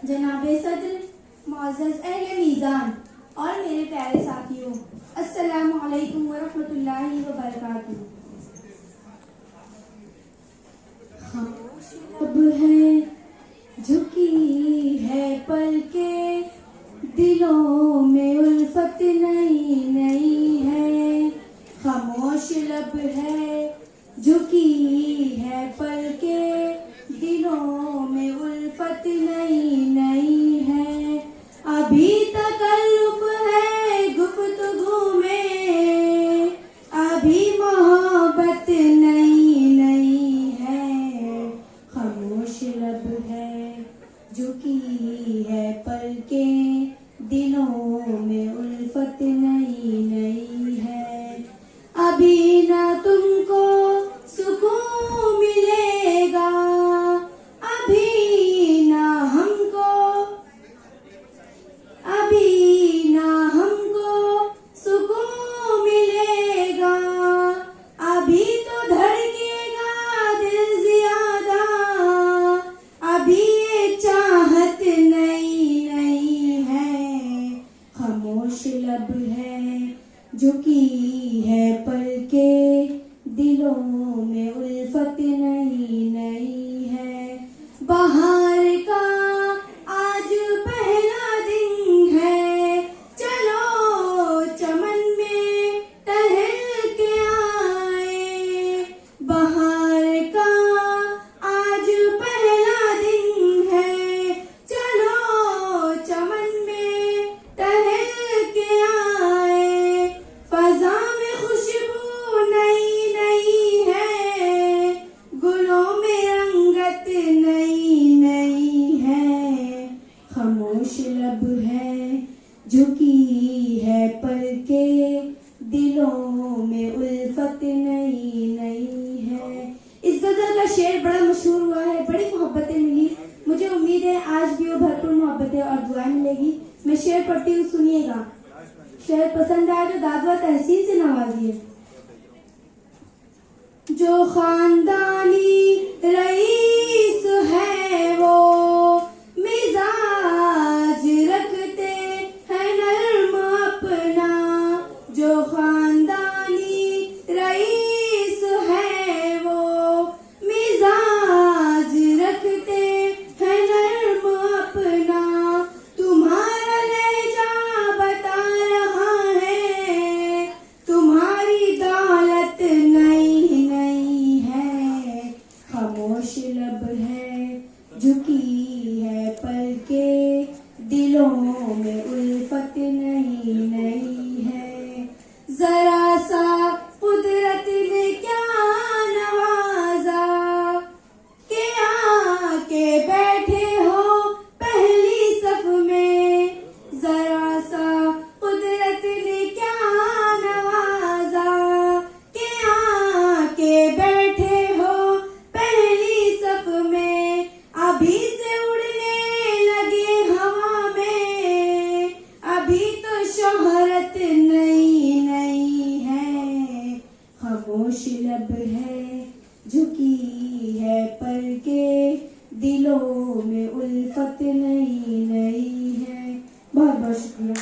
जनाबे सदर, मुअज़्ज़ज़ अहले मीज़ान और मेरे प्यारे साथियों, अस्सलामु अलैकुम व रहमतुल्लाहि व बरकातुहू। खामोश लब है झुकी है पलके, दिलों में उल्फत नई नई है। खामोश लब है झुकी है पलके, दिलों में उल्फत नई नई है। अभी तकल्लुफ़ है गुफ्तगू में, अभी मोहब्बत नई नई है। खामोश लब है झुकी है पलके, दिलों में उल्फत नई नई है। अभी ना तुमको सुकून मिलेगा, अभी ना हमको सुकून मिलेगा। अभी तो धड़केगा दिल ज्यादा, अभी ये चाहत नई नई है। खामोश लब है झुकी है पलके, दिलों में उल्फत नई नई है। बहार का आज पहला दिन है, चलो चमन में टहल के आए। बहार का आज पहला दिन है, चलो चमन में टहल के आए। फजा में खुशबू नई नई है, गुलों में रंगत नई नई है। खामोश लब है झुकी है पलके, दिलों में उल्फत नई नई है। इस गजल का शेर बड़ा मशहूर हुआ है, बड़ी मोहब्बतें मिली। मुझे उम्मीद है आज भी वो भरपूर मोहब्बतें और दुआएं मिलेगी। मैं शेर पढ़ती हूँ, सुनिएगा। शेर पसंद आए तो दादवा तहसीन से नवाजिए। जो खानदानी रईस है वो मिजाज रखते हैं नर्म अपना। जो खानदानी रईस है वो मिजाज रखते हैं नर्म अपना। तुम्हारा लहजा बता रहा है, तुम्हारी दौलत नई नई है। खामोश लब है झुकी है पलके, दिलों में उल्फत नई नई है। जरा सा कुदरत ने क्या नवाजा, के आके बैठे हो पहली सफ में। जरा सा कुदरत ने क्या नवाजा, के आके बैठे हो पहली सफ में। अभी से उड़ने लगे हवा में, अभी तो शोहरत नई नई है। खामोश लब है झुकी है पलके, दिलों में उल्फत नई नई है। बहुत बहुत शुक्रिया।